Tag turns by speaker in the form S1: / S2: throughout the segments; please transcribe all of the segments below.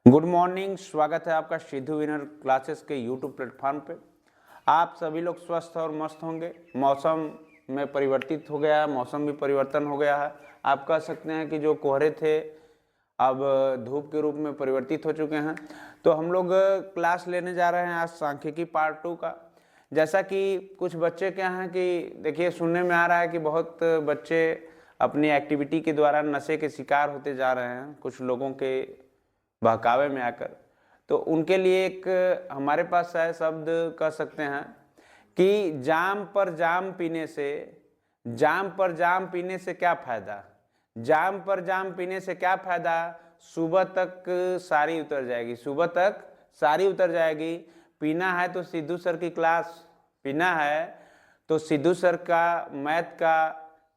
S1: Good morning, स्वागत है आपका सिद्धू विनर क्लासेस के यूट्यूब प्लेटफॉर्म पे। आप सभी लोग स्वस्थ और मस्त होंगे। मौसम में परिवर्तित हो गया है, मौसम भी परिवर्तन हो गया है। आप कह सकते हैं कि जो कोहरे थे अब धूप के रूप में परिवर्तित हो चुके हैं। तो हम लोग क्लास लेने जा रहे हैं आज सांख्यिकी पार्ट 2 का। जैसा कि कुछ बच्चे क्या हैं कि देखिए, सुनने में आ रहा है कि बहुत बच्चे अपनी एक्टिविटी के द्वारा नशे के शिकार होते जा रहे हैं कुछ लोगों के बहकावे में आकर। तो उनके लिए एक हमारे पास है शब्द कह सकते हैं कि जाम पर जाम पीने से क्या फायदा। जाम पर जाम पीने से क्या फायदा? सुबह तक सारी उतर जाएगी, सुबह तक सारी उतर जाएगी। पीना है तो सिद्धू सर की क्लास, पीना है तो सिद्धू सर का मैथ का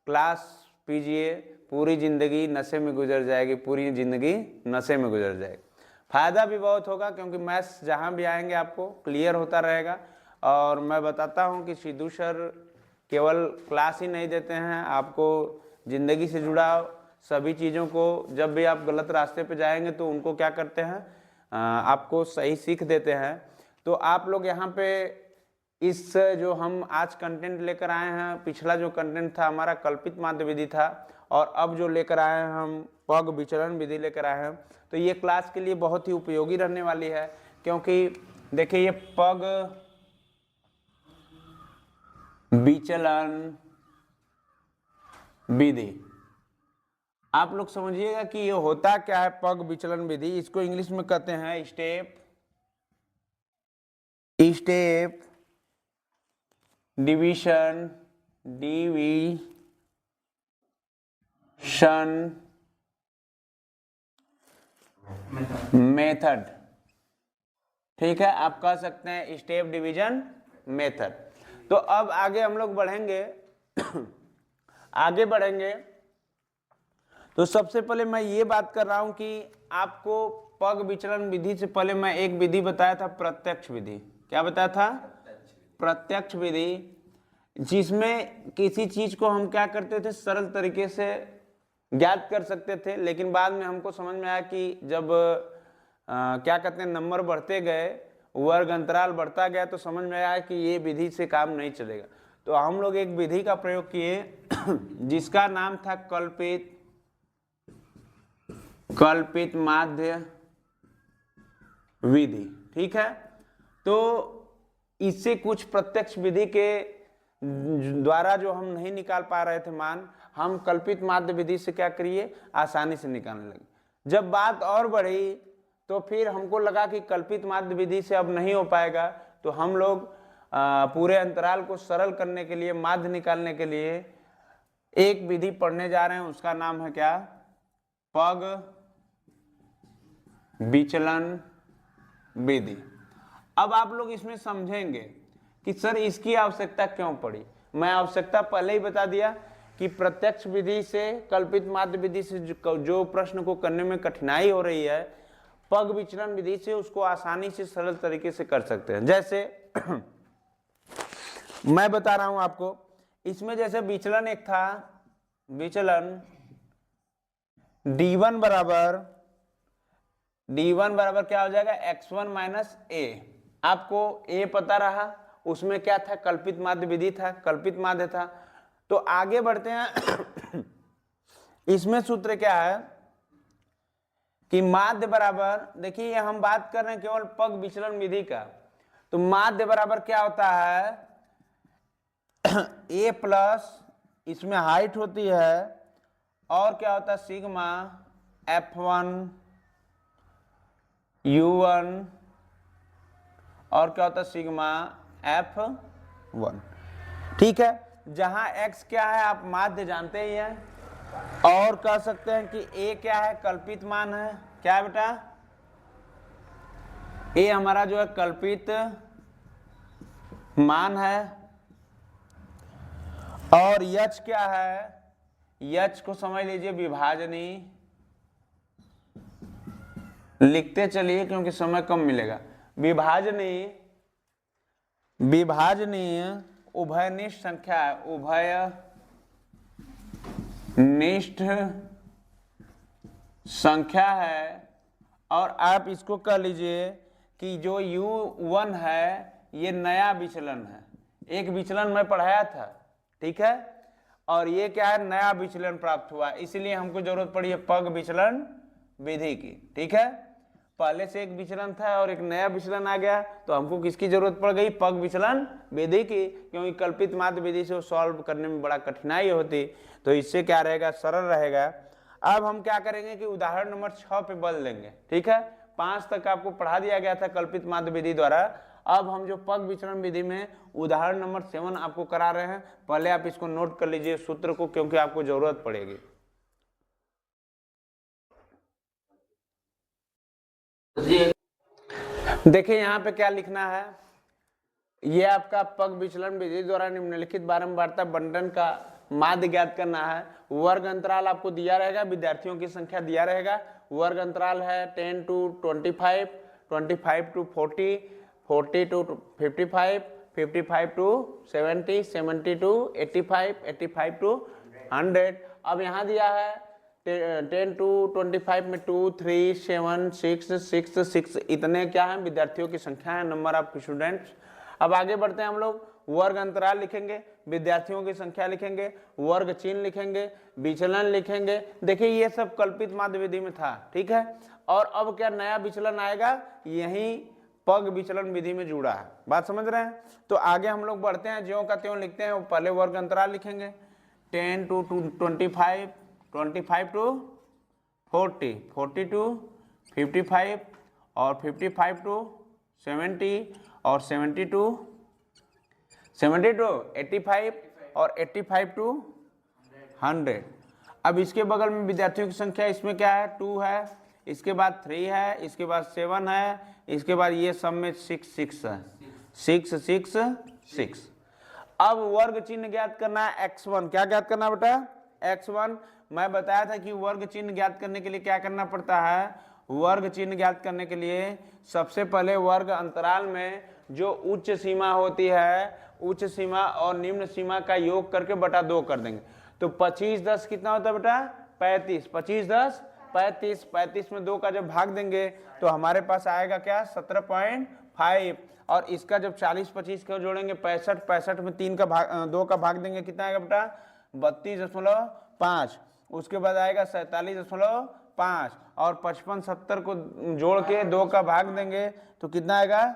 S1: क्लास पीजिए। पूरी जिंदगी नशे में गुजर जाएगी, पूरी जिंदगी नशे में गुजर जाएगी। फायदा भी बहुत होगा क्योंकि मैथ्स जहाँ भी आएंगे आपको क्लियर होता रहेगा। और मैं बताता हूँ कि सिद्धू सर केवल क्लास ही नहीं देते हैं, आपको ज़िंदगी से जुड़ा सभी चीज़ों को, जब भी आप गलत रास्ते पे जाएंगे तो उनको क्या करते हैं, आपको सही सीख देते हैं। तो आप लोग यहाँ पे इस जो हम आज कंटेंट लेकर आए हैं, पिछला जो कंटेंट था हमारा कल्पित माध्य विधि था, और अब जो लेकर आए हैं हम पग विचलन विधि लेकर आए हैं। तो ये क्लास के लिए बहुत ही उपयोगी रहने वाली है, क्योंकि देखिए ये पग विचलन विधि, आप लोग समझिएगा कि ये होता क्या है। पग विचलन विधि, इसको इंग्लिश में कहते हैं स्टेप डिवीजन मेथड। ठीक है, आप कह सकते हैं स्टेप डिवीजन मेथड। तो अब आगे हम लोग बढ़ेंगे आगे बढ़ेंगे तो सबसे पहले मैं ये बात कर रहा हूं कि आपको पग विचलन विधि से पहले मैं एक विधि बताया था, प्रत्यक्ष विधि। क्या बताया था? प्रत्यक्ष विधि, जिसमें किसी चीज को हम क्या करते थे, सरल तरीके से ज्ञात कर सकते थे। लेकिन बाद में हमको समझ में आया कि जब क्या कहते हैं, नंबर बढ़ते गए, वर्ग अंतराल बढ़ता गया, तो समझ में आया कि ये विधि से काम नहीं चलेगा। तो हम लोग एक विधि का प्रयोग किए जिसका नाम था कल्पित माध्य विधि। ठीक है, तो इससे कुछ प्रत्यक्ष विधि के द्वारा जो हम नहीं निकाल पा रहे थे मान, हम कल्पित माध्य विधि से क्या करिए, आसानी से निकालने लगे। जब बात और बढ़ी तो फिर हमको लगा कि कल्पित माध्य विधि से अब नहीं हो पाएगा, तो हम लोग पूरे अंतराल को सरल करने के लिए, माध्य निकालने के लिए एक विधि पढ़ने जा रहे हैं। उसका नाम है क्या? पग विचलन विधि। अब आप लोग इसमें समझेंगे कि सर इसकी आवश्यकता क्यों पड़ी। मैं आवश्यकता पहले ही बता दिया कि प्रत्यक्ष विधि से, कल्पित माध्य विधि से जो प्रश्न को करने में कठिनाई हो रही है, पग विचलन विधि से उसको आसानी से सरल तरीके से कर सकते हैं। जैसे मैं बता रहा हूं आपको, इसमें जैसे विचलन एक था, विचलन d1 बराबर क्या हो जाएगा, x1 माइनस ए। आपको a पता रहा, उसमें क्या था, कल्पित माध्य विधि था, कल्पित माध्य था। तो आगे बढ़ते हैं इसमें सूत्र क्या है कि माध्य बराबर, देखिए हम बात कर रहे हैं केवल पग विचलन विधि का, तो माध्य बराबर क्या होता है, a प्लस, इसमें हाइट होती है, और क्या होता है, सिग्मा f1 u1, और क्या होता है, सिग्मा f1। ठीक है, जहां x क्या है आप माध्य जानते ही हैं, और कह सकते हैं कि a क्या है, कल्पित मान है। क्या है बेटा? a हमारा जो है कल्पित मान है। और h क्या है, h को समझ लीजिए विभाजनी, लिखते चलिए क्योंकि समय कम मिलेगा। विभाजनीय उभयनिष्ठ संख्या है, उभयनिष्ठ संख्या है, और आप इसको कह लीजिए कि जो U1 है ये नया विचलन है, एक विचलन मैं पढ़ाया था, ठीक है, और ये क्या है, नया विचलन प्राप्त हुआ, इसलिए हमको जरूरत पड़ी है पग विचलन विधि की, ठीक है। पहले से एक विचलन था और एक नया विचलन आ गया, तो हमको किसकी जरूरत पड़ गई, पग विचलन विधि की, क्योंकि कल्पित माध्य विधि से सॉल्व करने में बड़ा कठिनाई होती, तो इससे क्या रहेगा, सरल रहेगा। अब हम क्या करेंगे कि उदाहरण नंबर 6 पे बल देंगे, ठीक है। 5 तक आपको पढ़ा दिया गया था कल्पित माध्य विधि द्वारा। अब हम जो पग विचलन विधि में उदाहरण नंबर 7 आपको करा रहे हैं, पहले आप इसको नोट कर लीजिए सूत्र को, क्योंकि आपको जरूरत पड़ेगी। देखिए यहाँ पे क्या लिखना है, ये आपका पग विचलन विधि द्वारा निम्नलिखित बारंबारता बंटन का माध्य ज्ञात करना है। वर्ग अंतराल आपको दिया रहेगा, विद्यार्थियों की संख्या दिया रहेगा, वर्ग अंतराल है 10 to 25, 25 to 40, 40 to 55, 55 to 70, 70 to 85, 85 to 100। अब यहाँ दिया है 10 to 25 में 2, 3, 7, 6, 6, 6 इतने क्या है विद्यार्थियों की संख्या है, नंबर ऑफ स्टूडेंट्स। अब आगे बढ़ते हैं हम लोग, वर्ग अंतराल लिखेंगे, विद्यार्थियों की संख्या लिखेंगे, वर्ग चिन्ह लिखेंगे, विचलन लिखेंगे। देखिए ये सब कल्पित माध्य विधि में था, ठीक है। और अब क्या नया विचलन आएगा, यही पग विचलन विधि में जुड़ा है, बात समझ रहे हैं। तो आगे हम लोग बढ़ते हैं, ज्यों का त्यों लिखते हैं। पहले वर्ग अंतराल लिखेंगे 10 to 25, 25 to 40, 40 to 55 और 55 to 70 और 70 to 85 और 85 to 100। अब इसके बगल में विद्यार्थियों की संख्या, इसमें क्या है 2 है, इसके बाद 3 है, इसके बाद 7 है, इसके बाद ये सब में 6 है, 6 6 6। अब वर्ग चिन्ह ज्ञात करना है x1, क्या ज्ञात करना बेटा, x1। मैं बताया था कि वर्ग चिन्ह ज्ञात करने के लिए क्या करना पड़ता है, वर्ग चिन्ह ज्ञात करने के लिए सबसे पहले वर्ग अंतराल में जो उच्च सीमा होती है, उच्च सीमा और निम्न सीमा का योग करके बटा 2 कर देंगे। तो 25 10 कितना होता है बेटा, 35, 25 10 35, 35 में 2 का जब भाग देंगे तो हमारे पास आएगा क्या, 17.5। और इसका जब 40 25 को जोड़ेंगे 65, 65 में 3 का भाग 2 का भाग देंगे, कितना आएगा बेटा, 32.5। उसके बाद आएगा 47.5 और 55 70 को जोड़ के 2 का भाग देंगे तो कितना आएगा,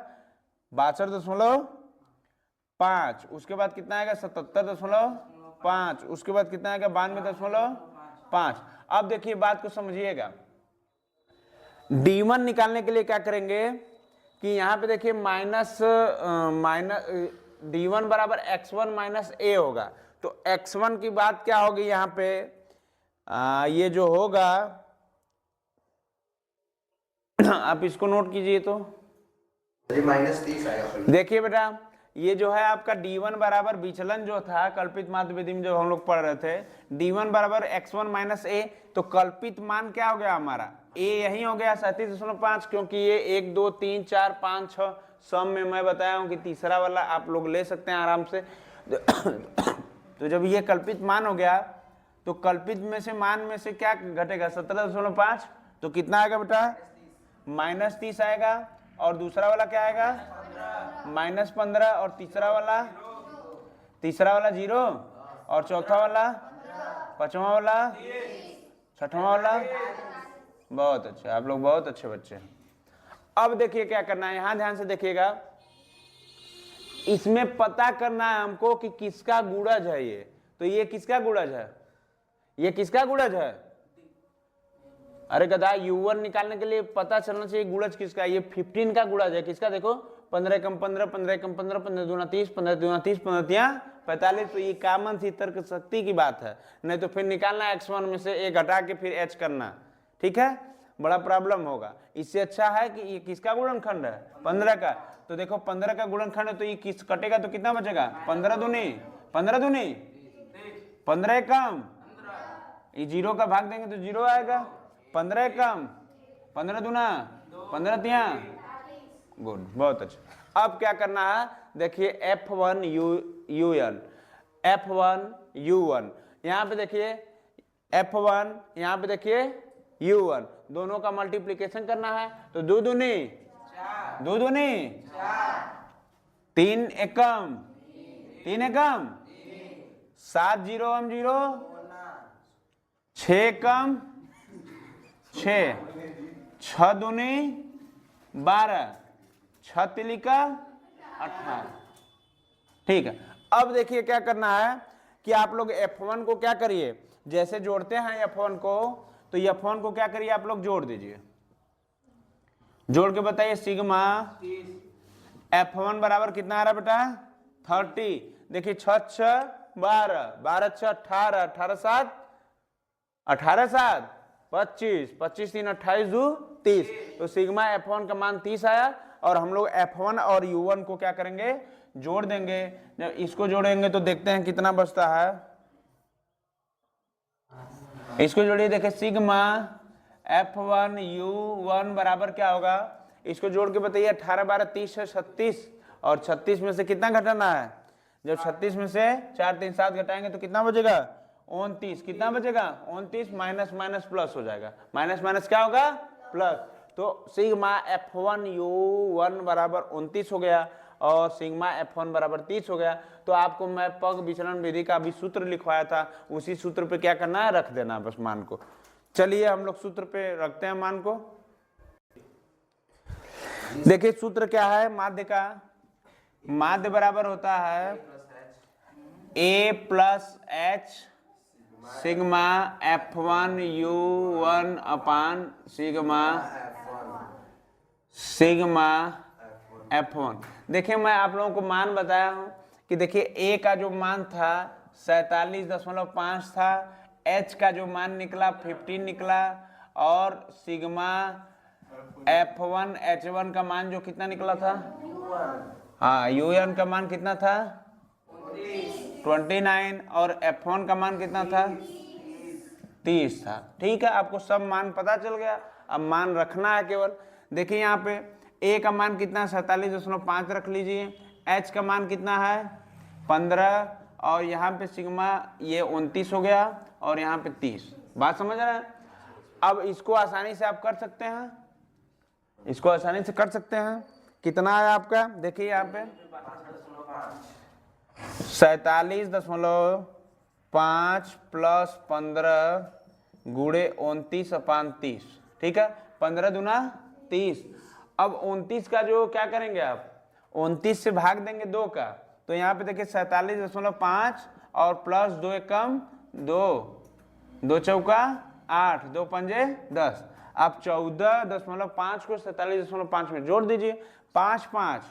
S1: 62.5। उसके बाद कितना आएगा, 77.5। उसके बाद कितना आएगा, 92.5। अब देखिए बात को समझिएगा, D1 निकालने के लिए क्या करेंगे कि यहाँ पे देखिए माइनस D1 बराबर x1 माइनस a होगा। तो x1 की बात क्या होगी यहाँ पे, ये जो होगा आप इसको नोट कीजिए तो
S2: -30 आएगा।
S1: देखिए बेटा ये जो है आपका D1 बराबर विचलन जो था कल्पित माध्य विधि में जब हम लोग पढ़ रहे थे, D1 बराबर x1 माइनस a, तो कल्पित मान क्या हो गया हमारा, a यही हो गया 37.5, क्योंकि ये 1 2 3 4 5 6 सम में मैं बताया हूँ कि तीसरा वाला आप लोग ले सकते हैं आराम से। तो जब ये कल्पित मान हो गया तो कल्पित में से मान में से क्या घटेगा, 17.5, तो कितना आएगा बेटा, -30 आएगा। और दूसरा वाला क्या आएगा, -15। और तीसरा वाला 0 और चौथा वाला, पांचवा वाला, छठवां वाला। बहुत अच्छे, आप लोग बहुत अच्छे बच्चे हैं। अब देखिए क्या करना है, यहां ध्यान से देखिएगा, इसमें पता करना है हमको कि किसका गुणज है ये। तो ये किसका गुणज है, ये किसका गुणज है, अरे गधा, U1 निकालने के लिए पता चलना चाहिए गुणज किसका, ये 15 का गुणज है। किसका, देखो 15 कम 15, 15 कम 15, 15 दूना 30, 15 दूना 30, 15 तिया 45। तो ये कॉमन सी तर्क शक्ति की बात है, नहीं तो फिर निकालना x1 में से a घटा के फिर h करना, ठीक है, बड़ा प्रॉब्लम होगा। इससे अच्छा है कि ये किसका गुणनखंड है, 15 का। तो देखो 15 का गुणनखंड है तो ये किस कटेगा तो कितना बचेगा, 15 दूनी 15 कम, ये 0 का भाग देंगे तो 0 आएगा, 15 कम 15 दूना 15 तिया, गुड, बहुत अच्छा। अब क्या करना है, देखिए F1 UN, F1 U1, यहाँ पे देखिए F1, यहाँ पे देखिए u1, दोनों का मल्टीप्लीकेशन करना है तो दो दूनी 3 एकम 7 0 हम 0 6 कम 6 6 दूनी 12 6 तिलिका 18। ठीक है, अब देखिए क्या करना है कि आप लोग F1 को क्या करिए, जैसे जोड़ते हैं F1 को, तो F1 को क्या करिए आप लोग जोड़ दीजिए, जोड़ के बताइए सिग्मा F1 बराबर कितना आ रहा बेटा 30। देखिए 6 6 12 12 6 18 18 7 18 7 25 25 3 28 2 30, तो सिग्मा F1 का मान 30 आया। और हम लोग F1 और U1 को क्या करेंगे जोड़ देंगे। जब इसको जोड़ेंगे तो देखते हैं कितना बचता है, इसको जोड़िए, देखिए सिग्मा F1 U1 बराबर क्या होगा, इसको जोड़ के बताइए 18 12 30 है 36, और 36 में से कितना घटाना है, जब 36 में से 4 3 7 घटाएंगे तो कितना बचेगा 29, कितना बचेगा 29, माइनस माइनस प्लस हो जाएगा, माइनस माइनस क्या होगा प्लस, तो सिग्मा F1 U1 बराबर 29 हो गया और सिग्मा F1 बराबर 30 हो गया। तो आपको मैं पग विचलन विधि का भी सूत्र लिखवाया था, उसी सूत्र पे क्या करना है रख देना बस मान को। चलिए हम लोग सूत्र पे रखते हैं मान को। देखिए सूत्र क्या है माध्य का, माध्य बराबर होता है A plus h sigma F1 U1 अपान सिग्मा F1। देखिए मैं आप लोगों को मान बताया हूं कि देखिए A का जो मान था 47.5 था, H का जो मान निकला 15 निकला, और सिग्मा F1 H1 का मान जो कितना निकला था, हाँ U1 का मान कितना था 29, और F1 का मान कितना था 30 था। ठीक है, आपको सब मान पता चल गया, अब मान रखना है केवल। देखिए यहाँ पे A का मान कितना 47.5 रख लीजिए, H का मान कितना है 15, और यहाँ पे सिग्मा ये 29 हो गया और यहाँ पे 30। बात समझ रहे हैं। अब इसको आसानी से आप कर सकते हैं, इसको आसानी से कर सकते हैं। कितना है आपका, देखिए यहाँ पे 47.5 प्लस 15 गुणे 29 अपान 30। ठीक है, 15 दूना 30। अब 29 का जो क्या करेंगे आप 29 से भाग देंगे 2 का, तो यहाँ पे देखिए 47.5 और प्लस 2 एकम 2, 2 चौका 8, 2 पंजे 10। आप 14.5 को 47.5 में जोड़ दीजिए, 5 5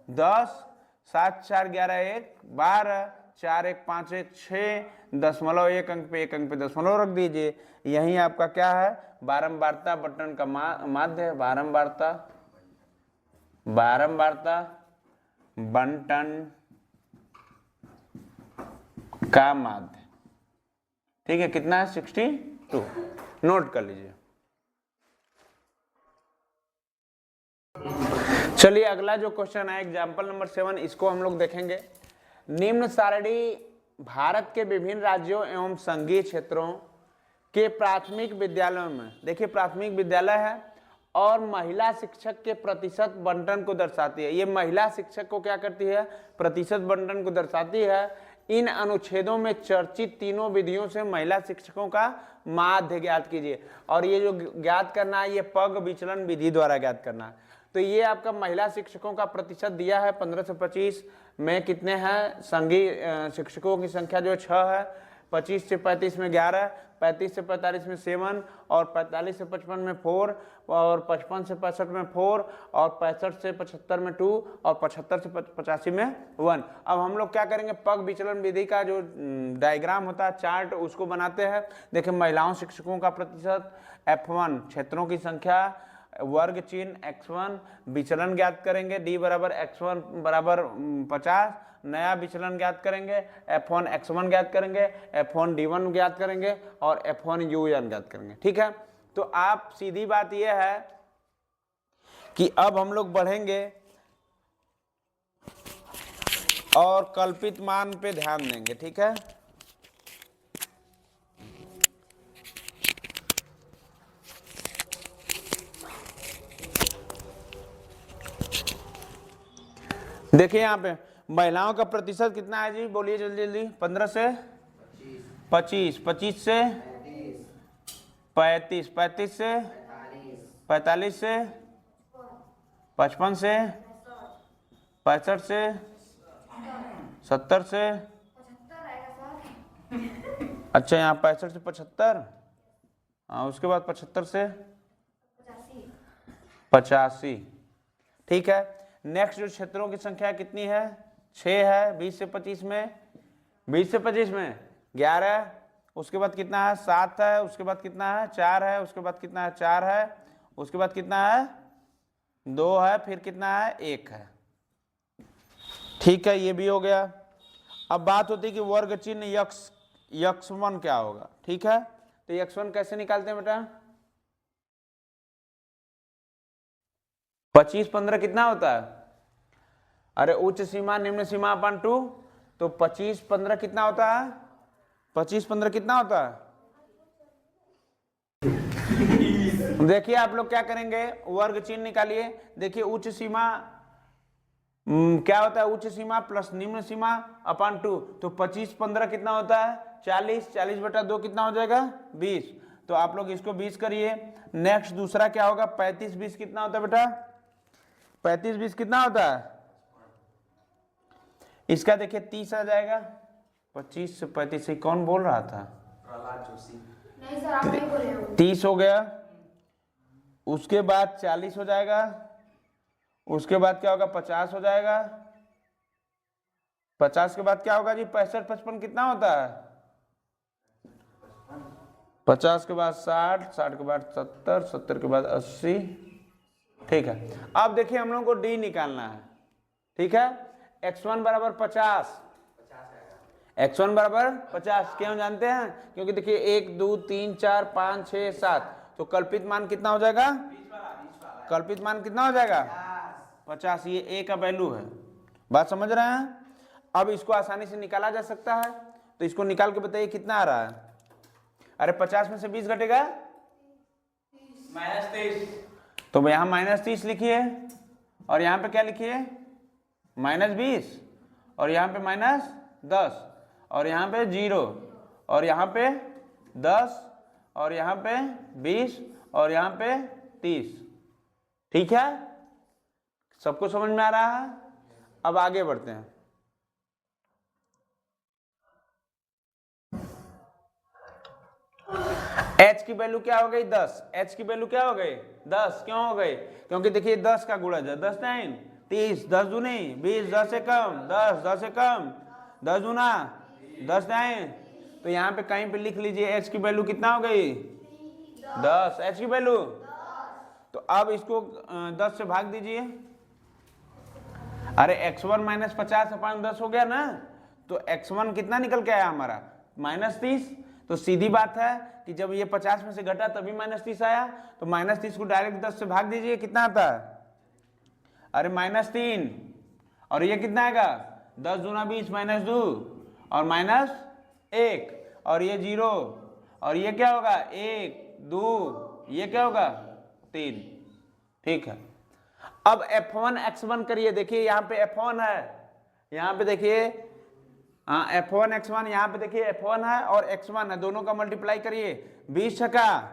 S1: 10, 7 4 11 1 12, 4 1 5 1 6, दशमलव एक अंक पे दशमलव रख दीजिए। यही आपका क्या है बारंबारता बंटन का माध्य है, बारंबारता बंटन का माध्य। ठीक है, कितना है 62, नोट कर लीजिए। चलिए अगला जो क्वेश्चन है एग्जाम्पल नंबर 7, इसको हम लोग देखेंगे। निम्न सारणी भारत के विभिन्न राज्यों एवं संघीय क्षेत्रों के प्राथमिक विद्यालयों में, देखिए प्राथमिक विद्यालय है और महिला शिक्षक के प्रतिशत बंटन को दर्शाती है। ये महिला शिक्षक को क्या करती है प्रतिशत बंटन को दर्शाती है। इन अनुच्छेदों में चर्चित तीनों विधियों से महिला शिक्षकों का माध्य ज्ञात कीजिए। और ये जो ज्ञात करना है ये पग विचलन विधि द्वारा ज्ञात करना है। तो ये आपका महिला शिक्षकों का प्रतिशत दिया है 15 से 25 में कितने हैं, संघीय शिक्षकों की संख्या जो 6 है, 25 से 35 में 11, 35 से 45 में 7, और 45 से 55 में 4, और 55 से 65 में 4, और 65 से 75 में 2, और 75 से 85 में 1। अब हम लोग क्या करेंगे पग विचलन विधि का जो डायग्राम होता है चार्ट उसको बनाते हैं। देखिए महिलाओं शिक्षकों का प्रतिशत, F1 क्षेत्रों की संख्या, वर्ग चिन्ह x1, विचलन ज्ञात करेंगे d बराबर x1 बराबर 50, नया विचलन ज्ञात करेंगे, F1 x1 ज्ञात करेंगे, F1 d1 ज्ञात करेंगे, और F1 u1 ज्ञात करेंगे। ठीक है, तो आप सीधी बात यह है कि अब हम लोग बढ़ेंगे और कल्पित मान पे ध्यान देंगे। ठीक है, देखिए यहाँ पे महिलाओं का प्रतिशत कितना है जी, बोलिए जल्दी जल्दी। 15 से 25, 25 से 35, 35 से 45 से 55 से 65 से 70 से, अच्छा यहाँ 65 से 75, हाँ उसके बाद 75 से 85। ठीक है, नेक्स्ट जो क्षेत्रों की संख्या कितनी है, 6 है 20 से 25 में, 20 से 25 में 11, उसके बाद कितना है 7 है, उसके बाद कितना है 4 है, उसके बाद कितना है 4 है, उसके बाद कितना है 2 है, फिर कितना है 1 है। ठीक है, ये भी हो गया। अब बात होती है कि वर्ग चिन्ह x1 क्या होगा। ठीक है, तो x1 कैसे निकालते हैं बेटा, 25 15 कितना होता है, अरे उच्च सीमा निम्न सीमा अपन 2, तो 25 15 कितना होता है, 25 15 कितना होता है। देखिए आप लोग क्या करेंगे, वर्ग चिन्ह निकालिए। देखिए उच्च सीमा क्या होता है, उच्च सीमा प्लस निम्न सीमा अपन 2, तो 25 15 कितना होता है 40, 40 बटा 2 कितना हो जाएगा 20, तो आप लोग इसको 20 करिए। नेक्स्ट दूसरा क्या होगा, 35 20 कितना होता है बेटा, 35 20 कितना होता है, इसका देखिए 30 आ जाएगा। 25 से 35 से कौन बोल रहा था,
S2: प्रहलाद जोशी।
S3: नहीं सर आप नहीं बोले।
S1: 30 हो गया, उसके बाद 40 हो जाएगा, उसके बाद क्या होगा 50 हो जाएगा, 50 के बाद क्या होगा जी 65 55 कितना होता है, 50 के बाद 60, 60 के बाद 70, 70 के बाद 80। ठीक है, अब देखिए हम लोग को डी निकालना है। ठीक है, x1 बराबर 50, x1 बराबर 50 क्यों जानते हैं, क्योंकि देखिए 1 2 3 4 5 6 7, तो कल्पित मान कितना हो जाएगा, कल्पित मान कितना हो जाएगा 50, ये a का वैल्यू है। बात समझ रहे हैं। अब इसको आसानी से निकाला जा सकता है, तो इसको निकाल के बताइए कितना आ रहा है, अरे 50 में से 20 घटेगा -30, तो यहाँ -30 लिखिए, और यहाँ पे क्या लिखिए -20, और यहाँ पे -10, और यहाँ पे 0, और यहाँ पे 10, और यहाँ पे 20, और यहाँ पे 30। ठीक है, सबको समझ में आ रहा है। अब आगे बढ़ते हैं। h की वैल्यू क्या हो गई 10, h की वैल्यू क्या हो गई 10, क्यों हो गई, क्योंकि देखिए 10 का गुणज है 10 9 30, 10 दूनी 20, 10 से कम 10, 10 से कम 10 दूना 10 9, तो यहाँ पे कहीं पे लिख लीजिए h की वैल्यू कितना हो गई 10, h की वैल्यू। तो अब इसको 10 से भाग दीजिए, अरे x1 माइनस 50 अपान 10 हो गया ना, तो x1 कितना निकल के आया हमारा -30, तो सीधी बात है कि जब ये 50 में से घटा तभी -30 आया, तो -30 को डायरेक्ट 10 से भाग दीजिए, कितना आता है, अरे -3, और ये कितना आएगा 10 दूना 20 -2 और -1, और ये 0, और ये क्या होगा 1 2, ये क्या होगा 3। ठीक है, अब f1 x1 करिए। देखिए यहाँ पे f1 है, यहाँ पे देखिए हाँ f1 x1, यहाँ पे देखिए f1 है और x1 है, दोनों का मल्टीप्लाई करिए, 20 छका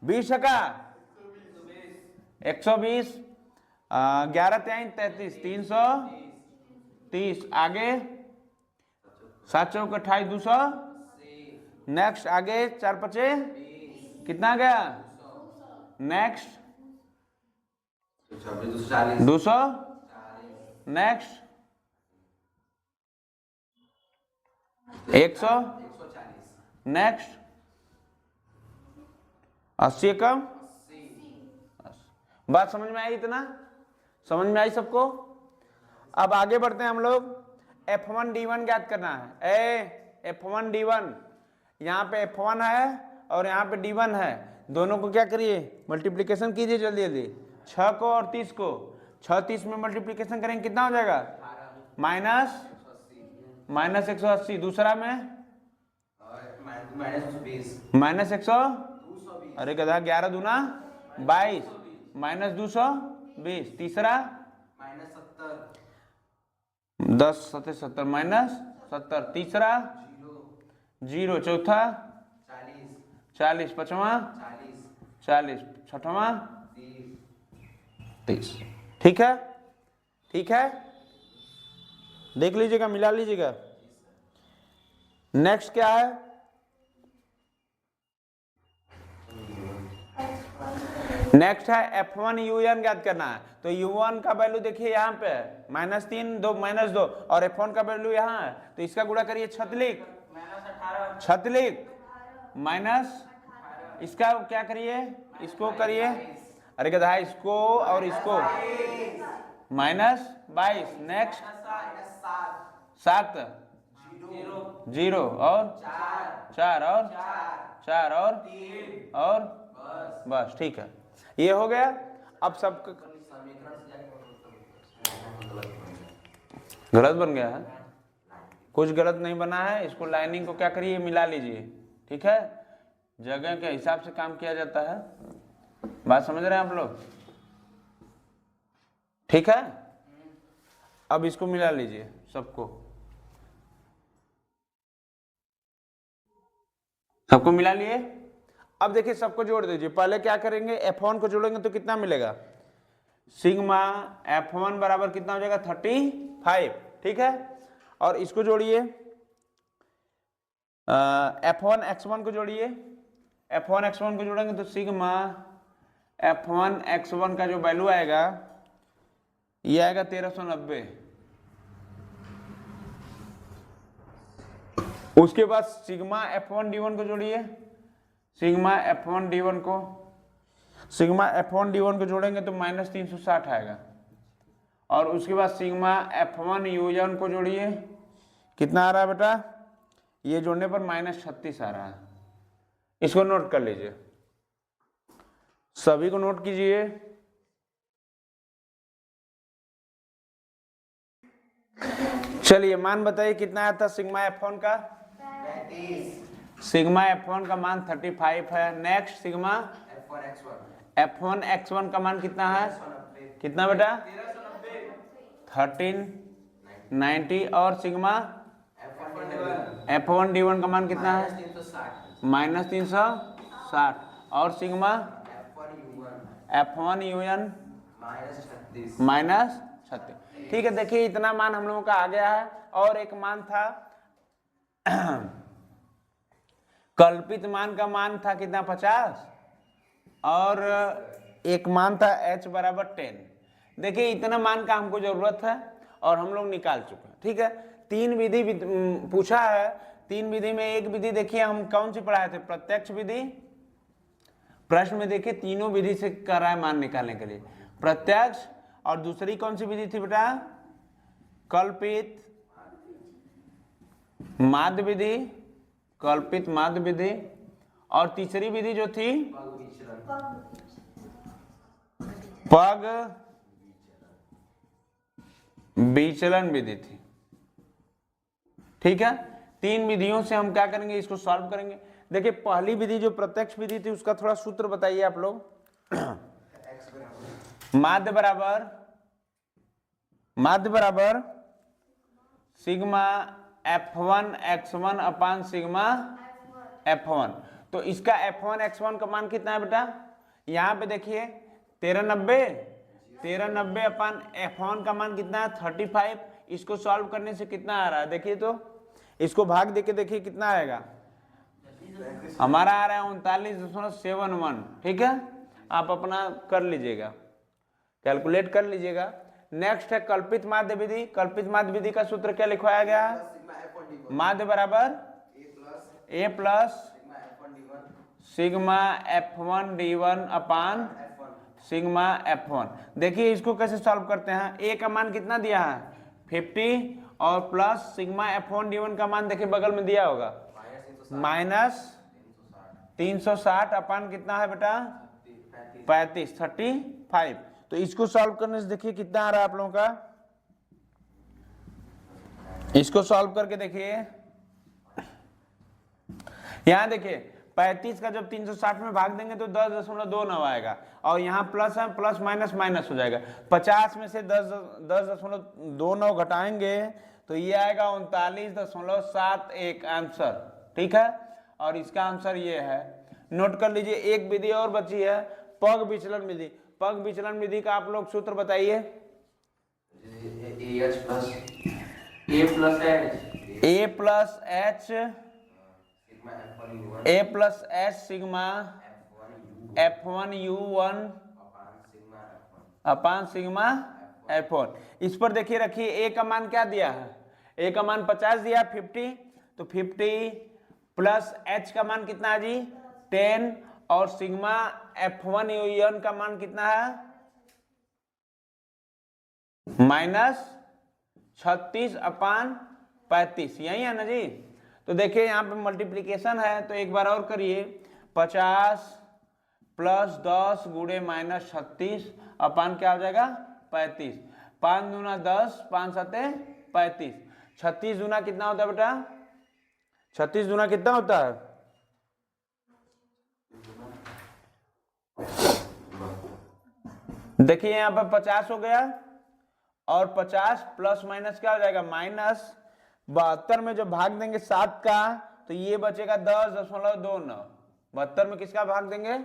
S1: 120, 11 3 33, 330, आगे 7 चौक 28 200, नेक्स्ट आगे 4 5 कितना गया, नेक्स्ट 200, नेक्स्ट 100, नेक्स्ट 80 कम। बात समझ में आई, इतना समझ में आई सबको। अब आगे बढ़ते हैं हम लोग, f1 d1 ज्ञात करना है। f1 d1, यहाँ पे f1 है और यहाँ पे d1 है, दोनों को क्या करिए मल्टीप्लिकेशन कीजिए जल्दी जल्दी, 6 को और 30 को, 6 30 में मल्टीप्लिकेशन करेंगे कितना हो जाएगा -180, दूसरा में -100, अरे गधा 11 दूना 22, -220, तीसरा 10 7 70 माइनस 70, तीसरा 0, चौथा 40, पांचवा 40, छठवा 30। ठीक है, ठीक है, देख लीजिएगा, मिला लीजिएगा। नेक्स्ट क्या है? नेक्स्ट है F1 UN ज्ञात करना है। तो U1 का वैल्यू देखिए यहाँ पे -3, 2 -2 और F1 का वैल्यू यहाँ है, तो इसका गुणा करिए, छतलिक माइनस, इसका क्या करिए, इसको करिए, अरे गधा, इसको और इसको -22, नेक्स्ट 7 0 और 4 और बस। ठीक है, ये हो गया। अब सब गलत बन गया है, कुछ गलत नहीं बना है। इसको लाइनिंग को क्या करिए, मिला लीजिए। ठीक है, जगह के हिसाब से काम किया जाता है, बात समझ रहे हैं आप लोग? ठीक है, अब इसको मिला लीजिए सबको, सबको मिला लिए। अब देखिए सबको जोड़ दीजिए। पहले क्या करेंगे, F1 को जोड़ेंगे तो कितना मिलेगा, सिग्मा F1 बराबर कितना हो जाएगा, 35। ठीक है, और इसको जोड़िए, F1 X1 को जोड़िए, F1 X1 को जोड़ेंगे तो सिग्मा F1 X1 का जो वैल्यू आएगा ये आएगा 1390। उसके बाद सिग्मा F1 D1 को जोड़िए, सिग्मा F1 D1 को जोड़ेंगे तो -360 आएगा। और उसके बाद सिग्मा F1 U1 को जोड़िए, कितना आ रहा है बेटा, ये जोड़ने पर -36 आ रहा है। इसको नोट कर लीजिए, सभी को नोट कीजिए। चलिए मान बताइए कितना आया था सिग्मा F1 का,
S2: 35।
S1: सिग्मा F1 का मान 35 है। नेक्स्ट सिग्मा F1 X1 का मान कितना है, कितना बेटा, 1390। और सिग्मा F1 D1 का मान कितना है, -360। और सिग्मा F1 UN -36। ठीक है, देखिए इतना मान हम लोगों का आ गया है। और एक मान था कल्पित मान का मान था कितना, 50। और एक मान था H बराबर 10। देखिए इतना मान का हमको जरूरत है और हम लोग निकाल चुके हैं। ठीक है, 3 विधि पूछा है। 3 विधि में एक विधि देखिए हम कौन सी पढ़ाए थे, प्रत्यक्ष विधि। प्रश्न में देखिए तीनों विधि से कर रहा है मान निकालने के लिए, प्रत्यक्ष, और दूसरी कौन सी विधि थी बेटा, कल्पित माध्य विधि, कल्पित माध्य विधि। और तीसरी विधि जो थी पग विचलन विधि थी। ठीक है, 3 विधियों से हम क्या करेंगे, इसको सॉल्व करेंगे। देखिए पहली विधि जो प्रत्यक्ष विधि थी उसका थोड़ा सूत्र बताइए आप लोग। माध्य बराबर सिग्मा F1 X1 अपान सिग्मा F1। तो इसका F1 X1 का मान कितना है बेटा, यहाँ पे देखिए 1390 अपान F1 का मान कितना है, 35। इसको सॉल्व करने से कितना आ रहा है, देखिए तो इसको भाग देके देखिए कितना आएगा, हमारा आ रहा है 39.71। ठीक है, आप अपना कर लीजिएगा, कैलकुलेट कर लीजिएगा। नेक्स्ट है कल्पित माध्य विधि। कल्पित माध्य विधि का सूत्र क्या लिखवाया गया है, माध्य बराबर A plus sigma F1 D1 upon sigma F1। देखिए इसको कैसे सॉल्व करते हैं, A का मान कितना दिया है 50 और प्लस सिग्मा F1 D1 का मान देखिए बगल में दिया होगा -360 अपान कितना है बेटा 35। तो इसको सॉल्व करने से देखिए कितना आ रहा है आप लोगों का, इसको सॉल्व करके देखिए। यहां देखिए 35 का जब 360 में भाग देंगे तो 10.29 आएगा, और यहाँ प्लस है, प्लस माइनस माइनस हो जाएगा। 50 में से 10.29 घटाएंगे तो ये आएगा 39.71 आंसर। ठीक है, और इसका आंसर ये है। नोट कर लीजिए। एक विधि और बची है, पग विचलन विधि। पग विचलन विधि का आप लोग सूत्र बताइए। A plus h sigma F1 U1 अपान सिग्मा F1। इस पर देखिए, रखिए ए का मान क्या दिया है, ए का मान 50 दिया, 50, तो 50 प्लस एच का मान कितना है जी 10, और सिग्मा F1 U1 का मान कितना है -36/35, यही है ना जी। तो देखिए यहाँ पे मल्टीप्लीकेशन है, तो एक बार और करिए। 50 प्लस 10 गुणे -36 अपान क्या हो जाएगा 35। 5 दूना 10, 5 सते 35। 36 दूना कितना होता है बेटा, 36 दूना कितना होता है, देखिए यहाँ पर 50 हो गया, और 50 प्लस माइनस क्या हो जाएगा -72 में जब भाग देंगे 7 का तो ये बचेगा 10.29। 72 में किसका भाग देंगे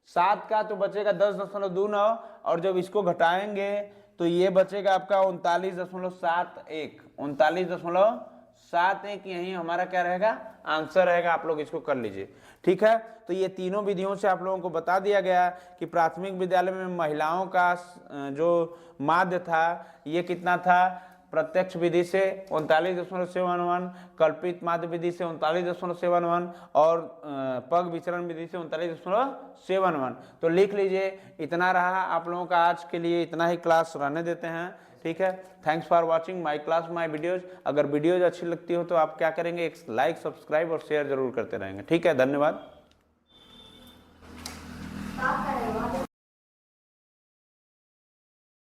S1: 7 का, तो बचेगा 10.29, और जब इसको घटाएंगे तो ये बचेगा आपका 39.71। 39.71 यही हमारा क्या रहेगा आंसर रहेगा। आप लोग इसको कर लीजिए। ठीक है, तो ये तीनों विधियों से आप लोगों को बता दिया गया कि प्राथमिक विद्यालय में महिलाओं का जो माध्य था ये कितना था, प्रत्यक्ष विधि से 39.71, कल्पित माध्य विधि से 39.71, और पग विचरण विधि से 39.71। तो लिख लीजिए। इतना रहा आप लोगों का आज के लिए, इतना ही क्लास रहने देते हैं। ठीक है, thanks for watching my class my videos. अगर वीडियोज अच्छी लगती हो तो आप क्या करेंगे, एक लाइक, सब्सक्राइब और शेयर जरूर करते रहेंगे। ठीक है, धन्यवाद।